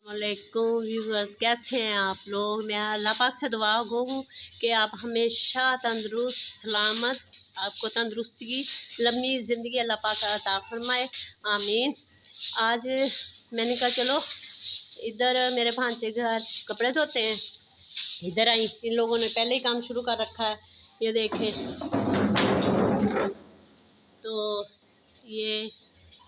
वालेकुम व्यूवर्स, कैसे हैं आप लोग। मैं अल्लाह पाक से दुआ गो हूँ कि आप हमेशा तंदुरुस्त सलामत, आपको तंदुरुस्ती की लंबी ज़िंदगी अल्लाह पाक अता फरमाए, आमीन। आज मैंने कहा चलो इधर मेरे भांजे घर कपड़े धोते हैं, इधर आई। इन लोगों ने पहले ही काम शुरू कर रखा है, ये देखें। तो ये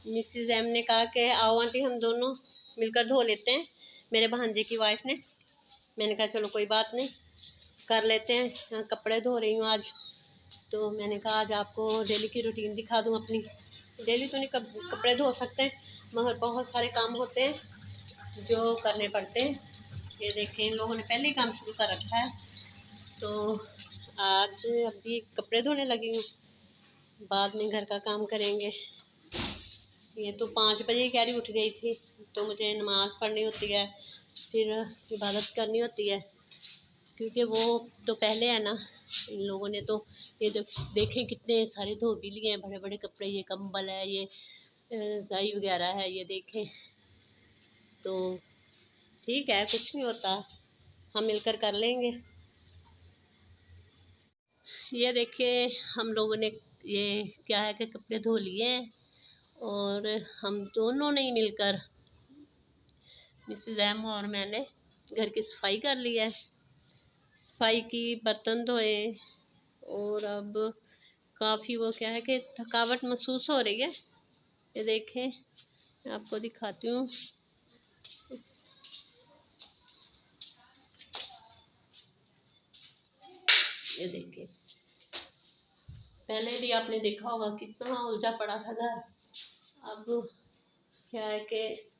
मिसिज़ एम ने कहा कि आओ आंटी हम दोनों मिलकर धो लेते हैं, मेरे भांजे की वाइफ ने। मैंने कहा चलो कोई बात नहीं, कर लेते हैं। कपड़े धो रही हूँ आज, तो मैंने कहा आज आपको डेली की रूटीन दिखा दूँ अपनी। डेली तो नहीं कपड़े धो सकते हैं, मगर बहुत सारे काम होते हैं जो करने पड़ते हैं। ये देखें, इन लोगों ने पहले ही काम शुरू कर रखा है। तो आज अभी कपड़े धोने लगी हूँ, बाद में घर का काम करेंगे। ये तो 5 बजे कह रही उठ गई थी, तो मुझे नमाज़ पढ़नी होती है, फिर इबादत करनी होती है, क्योंकि वो तो पहले है ना। इन लोगों ने तो ये जो देखें कितने सारे धो भी लिए हैं, बड़े बड़े कपड़े, ये कंबल है, ये रज़ाई वगैरह है, ये देखें। तो ठीक है, कुछ नहीं होता, हम मिलकर कर लेंगे। ये देखिए, हम लोगों ने ये क्या है कि कपड़े धो लिए हैं, और हम दोनों ने मिलकर, मिसेज़ एम और मैंने, घर की सफाई कर ली है। सफाई की, बर्तन धोए, और अब काफ़ी वो क्या है कि थकावट महसूस हो रही है। ये देखें, मैं आपको दिखाती हूँ। ये देखिए, पहले भी आपने देखा होगा कितना उलझा पड़ा था घर। अब क्या है कि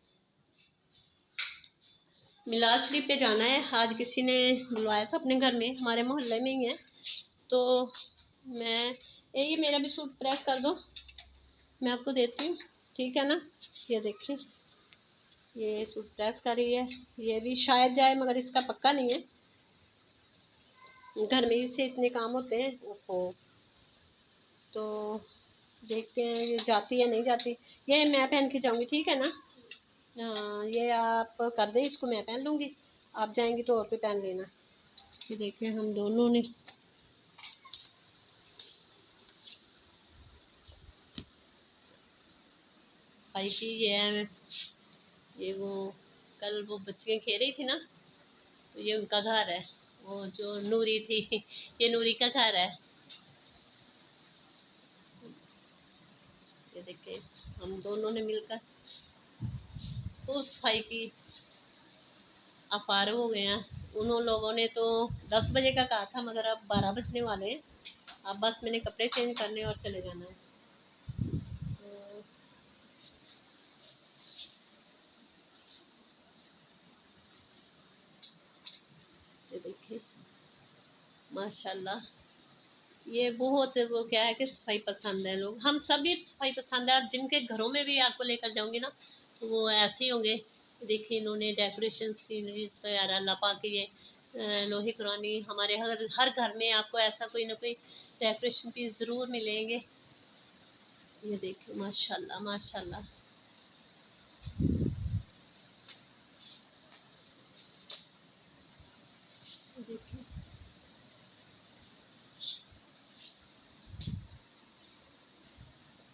मिलाद शरीफ पे जाना है। आज किसी ने बुलवाया था अपने घर में, हमारे मोहल्ले में ही है। तो मैं ये मेरा भी सूट प्रेस कर दो, मैं आपको देती हूँ, ठीक है ना। ये देखिए, ये सूट प्रेस कर रही है। ये भी शायद जाए, मगर इसका पक्का नहीं है। घर में से इतने काम होते हैं, ओहो। तो देखते हैं ये जाती है नहीं जाती। ये मैं पहन के जाऊंगी, ठीक है ना। हाँ, ये आप कर दें, इसको मैं पहन लूँगी, आप जाएंगी तो और कोई पहन लेना। ये देखें, हम दोनों ने सफाई की। ये वो कल वो बच्चियाँ खेल रही थी ना, तो ये उनका घर है, वो जो नूरी थी ये नूरी का घर है। ये देखें, हम दोनों ने मिलकर खूब सफाई की। अब फारिग हो गए हैं। उन लोगों ने तो 10 बजे का कहा था, मगर अब 12 बजने वाले हैं। अब बस मैंने कपड़े चेंज करने और चले जाना है। तो ये देखिए, माशाल्लाह, ये बहुत वो क्या है कि सफाई पसंद है लोग, हम सभी सफाई पसंद है। अब जिनके घरों में भी आपको लेकर जाऊंगी ना, तो वो ऐसे ही होंगे। देखिए, इन्होंने डेकोरेशन सीनरीज वगैरह लपा के, ये लोहे पुरानी, हमारे हर हर घर में आपको ऐसा कोई ना कोई डेकोरेशन पीस ज़रूर मिलेंगे। ये देखिए, माशाल्लाह माशाल्लाह। देखिए,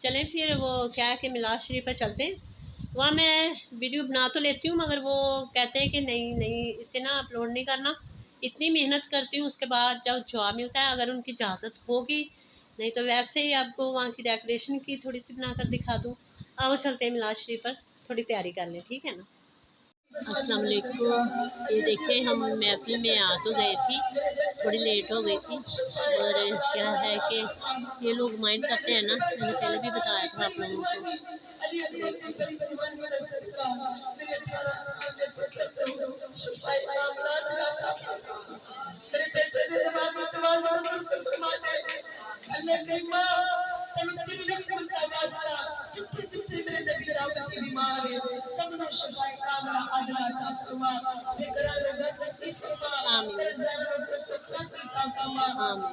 चलें फिर, वो क्या है कि मिलाद शरीफ पर चलते हैं। वहाँ मैं वीडियो बना तो लेती हूँ, मगर वो कहते हैं कि नहीं नहीं, इसे ना अपलोड नहीं करना। इतनी मेहनत करती हूँ, उसके बाद जब जवाब मिलता है, अगर उनकी इजाज़त होगी, नहीं तो वैसे ही आपको वहाँ की डेकोरेशन की थोड़ी सी बनाकर दिखा दूँ। आओ चलते हैं मिलाद शरीफ पर, थोड़ी तैयारी कर लें, ठीक है ना। अस्सलाम वालेकुम। ये देखें, हम महफिल में आ तो गए थी, थोड़ी लेट हो गई थी, और क्या है कि ये लोग माइंड करते हैं ना, मैंने पहले भी बताया था आप लोगों को। मेरे बेटे ने दिमागी तवाज़ुन दुरुस्त फरमा दे। अल्लाह करीमा, तेनू दिल दी कुर्ता वास्ता, जिथे जिथे मेरे नबी दाऊद दी बीमार है, सबनु शफाए कामला अजला अता फरमा। ते घरां नु घर नसीब फरमा, तेरे ज़राज़ नु दस्तक नसीब फरमा।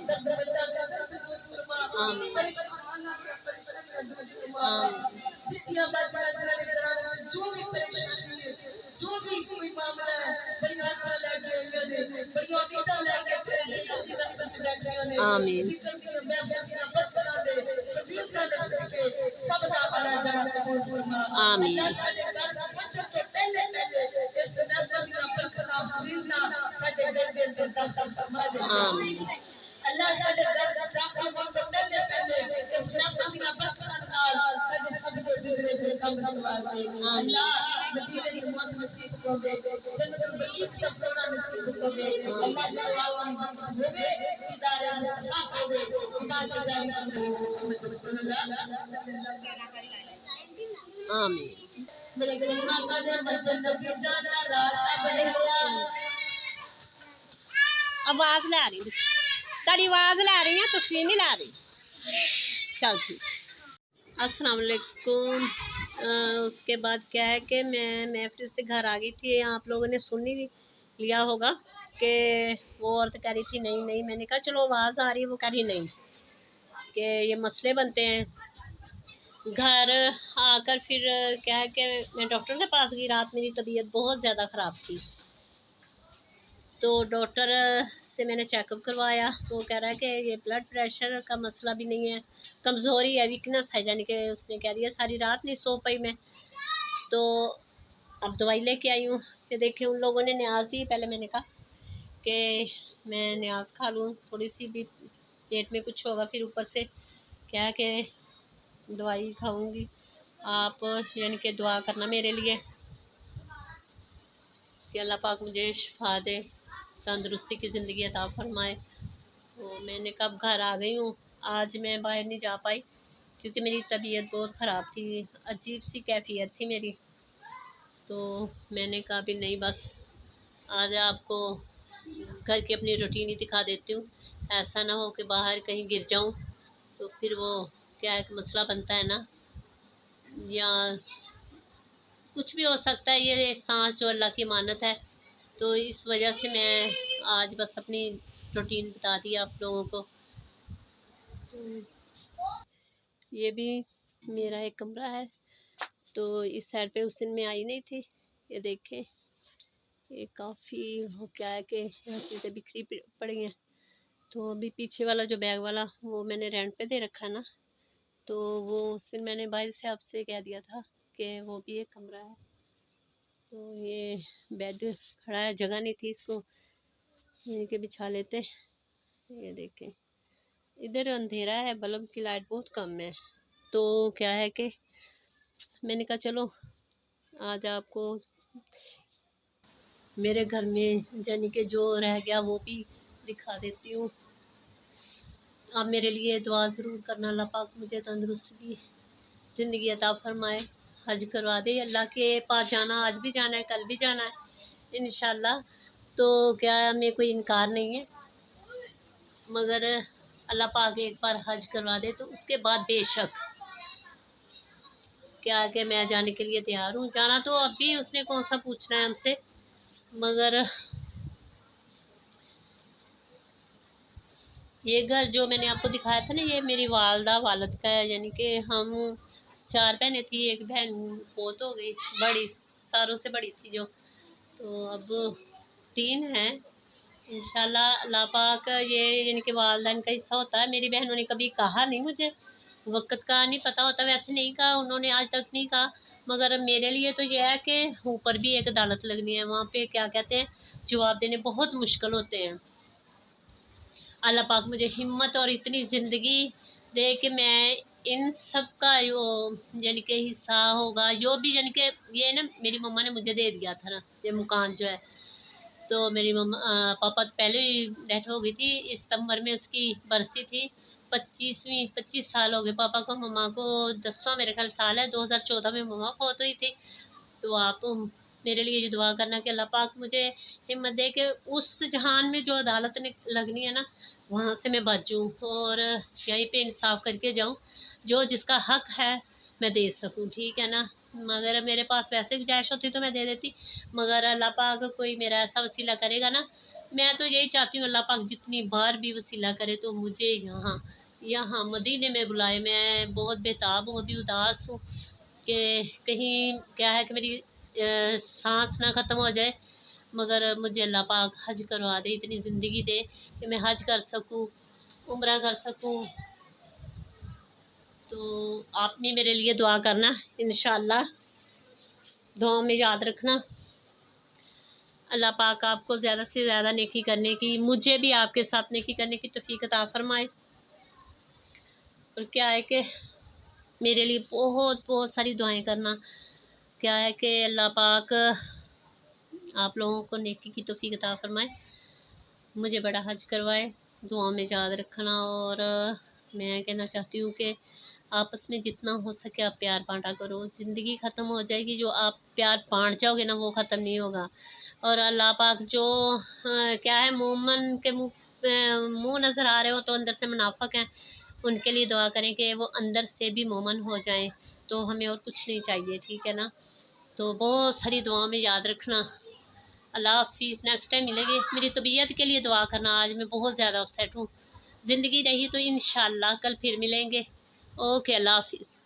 दर्द बंदा का दर्द दूर फरमा, परेशान का परेशानी दूर फरमा। जितियां बाजियां जिन्हां दे घरां विच जो भी परेशानी है, जो भी कोई मामला है बड़ी आशा लेके ने बड़ी उम्मीदां लेके तेरे जिक्र दी महफिल च बैठियां ने आमीन जिक्र दी महफिल दी बरकतां दे फजीलतां दे सदके सब दा आना जाना कबूल फरमा आमीन अल्लाह साडे घर पहुंचण तो पहले इस महफिल दी बरकतां फजीलतां साडे दिल दे अंदर दाखिल फरमा दे आमीन अल्लाह साडे घर दाखिल होने तो पहले इस महफिल दी बरकतां नाल साडे सब दे बिगड़े हुए काम सवार दे अल्लाह मदीने च मौत नसीब को दे जन्नतुल बकी च दफनाना नसीब को दे अल्लाह जब आखिरी वक्त होवे दीदार मुस्तफा होवे जुबान पे जारी कर मुहम्मद सल्लल्लाहु अलैहि आमीन मेरे करीम आका ने जन्नत के जाने का रास्ता बना लिया आवाज ला रही तेरी आवाज ला रही है तस्वीर नहीं ला रही चल ठीक अस्सलाम वालेकुम उसके बाद क्या है कि मैं फिर से घर आ गई थी आप लोगों ने सुन ही लिया होगा कि वो औरत कह रही थी नहीं नहीं मैंने कहा चलो आवाज़ आ रही है वो कह रही नहीं कि ये मसले बनते हैं घर आकर फिर क्या है कि मैं डॉक्टर के पास गई रात मेरी तबीयत बहुत ज़्यादा ख़राब थी तो डॉक्टर से मैंने चेकअप करवाया तो वो कह रहा है कि ये ब्लड प्रेशर का मसला भी नहीं है कमज़ोरी है वीकनेस है यानी कि उसने कह दिया सारी रात नहीं सो पाई मैं तो अब दवाई लेके आई हूँ कि देखें उन लोगों ने न्याज दी पहले मैंने कहा कि मैं न्याज खा लूँ थोड़ी सी भी पेट में कुछ होगा फिर ऊपर से क्या है कि दवाई खाऊंगी आप यानी कि दुआ करना मेरे लिए कि अल्लाह पाक मुझे शिफा दे तंदुरुस्ती की ज़िंदगी अता फरमाए तो मैंने कब घर आ गई हूँ आज मैं बाहर नहीं जा पाई क्योंकि मेरी तबीयत बहुत ख़राब थी अजीब सी कैफियत थी मेरी तो मैंने कहा भी नहीं बस आज आपको घर की अपनी रूटीन ही दिखा देती हूँ ऐसा ना हो कि बाहर कहीं गिर जाऊँ तो फिर वो क्या एक मसला बनता है ना या कुछ भी हो सकता है ये सांस जो अल्लाह की अमानत है तो इस वजह से मैं आज बस अपनी रूटीन बता दी आप लोगों को तो ये भी मेरा एक कमरा है तो इस साइड पे उस दिन मैं आई नहीं थी ये देखें ये काफ़ी हो क्या है कि यहाँ चीज़ें बिखरी पड़ी हैं तो अभी पीछे वाला जो बैग वाला वो मैंने रेंट पे दे रखा है ना तो वो उस दिन मैंने बाहर से आपसे कह दिया था कि वो भी एक कमरा है तो ये बेड खड़ा है जगह नहीं थी इसको यहीं के बिछा लेते ये देखें इधर अंधेरा है बल्ब की लाइट बहुत कम है तो क्या है कि मैंने कहा चलो आज आपको मेरे घर में यानी कि जो रह गया वो भी दिखा देती हूँ आप मेरे लिए दुआ ज़रूर करना अल्लाह पाक मुझे तंदुरुस्ती ज़िंदगी अता फरमाए हज करवा दे अल्लाह के पास जाना आज भी जाना है कल भी जाना है इंशाल्लाह तो क्या हमें कोई इनकार नहीं है मगर अल्लाह पाक एक बार हज करवा दे तो उसके बाद बेशक क्या कि मैं जाने के लिए तैयार हूँ जाना तो अभी उसने कौन सा पूछना है हमसे मगर ये घर जो मैंने आपको दिखाया था ना ये मेरी वालदा वालद का है यानी कि हम 4 बहनें थी एक बहन बहुत हो गई बड़ी सारों से बड़ी थी जो तो अब 3 हैं इंशाल्लाह अल्लाह पाक ये यानी कि वालदा इनका हिस्सा होता है मेरी बहनों ने कभी कहा नहीं मुझे वक्त का नहीं पता होता वैसे नहीं कहा उन्होंने आज तक नहीं कहा मगर मेरे लिए तो यह है कि ऊपर भी एक अदालत लगनी है वहाँ पे क्या कहते हैं जवाब देने बहुत मुश्किल होते हैं अल्लाह पाक मुझे हिम्मत और इतनी ज़िंदगी दे कि मैं इन सब का यानी कि हिस्सा होगा जो भी यानी कि ये ना मेरी मम्मा ने मुझे दे दिया था ना ये मकान जो है तो मेरी मम्मा पापा तो पहले ही डेथ हो गई थी इस सितंबर में उसकी बरसी थी 25 साल हो गए पापा को मम्मा को 10वां मेरे ख्याल साल है 2014 में मम्मा फौत हुई थी तो आप मेरे लिए ये दुआ करना कि अल्लाह पाक मुझे हिम्मत दे कि उस जहान में जो अदालत ने लगनी है ना वहाँ से मैं बचूँ और यहीं पे इंसाफ करके जाऊँ जो जिसका हक है मैं दे सकूँ ठीक है ना मगर मेरे पास वैसे गुंजाइश होती तो मैं दे देती मगर अल्लाह पाक कोई मेरा ऐसा वसीला करेगा ना मैं तो यही चाहती हूँ अल्लाह पाक जितनी बार भी वसीला करे तो मुझे यहाँ मदीने में बुलाए मैं बहुत बेताब हूँ अभी उदास हूँ कि कहीं क्या है कि मेरी सांस ना ख़त्म हो जाए, मगर मुझे अल्लाह पाक हज करवा दे, इतनी ज़िंदगी दे कि मैं हज कर सकूं, उम्रा कर सकूं। तो आप भी मेरे लिए दुआ करना, इंशाअल्लाह दुआ में याद रखना। अल्लाह पाक आपको ज़्यादा से ज़्यादा नेकी करने की, मुझे भी आपके साथ नेकी करने की तौफीक अता फरमाए। और क्या है कि मेरे लिए बहुत बहुत सारी दुआएं करना। क्या है कि अल्लाह पाक आप लोगों को नेकी की तौफीक अता फरमाए, मुझे बड़ा हज करवाए, दुआ में याद रखना। और मैं कहना चाहती हूँ कि आपस में जितना हो सके आप प्यार बांटा करो। ज़िंदगी ख़त्म हो जाएगी, जो आप प्यार बांट जाओगे ना वो ख़त्म नहीं होगा। और अल्लाह पाक जो क्या है, मोमन के मुँह नज़र आ रहे हो तो अंदर से मुनाफिक हैं, उनके लिए दुआ करें कि वो अंदर से भी मोमन हो जाएं, तो हमें और कुछ नहीं चाहिए, ठीक है ना। तो बहुत सारी दुआ में याद रखना। अल्लाह हाफिज़, नेक्स्ट टाइम मिलेंगे। मेरी तबीयत के लिए दुआ करना, आज मैं बहुत ज़्यादा अपसेट हूँ। ज़िंदगी रही तो इंशाल्लाह कल फिर मिलेंगे। ओके, अल्लाह हाफिज़।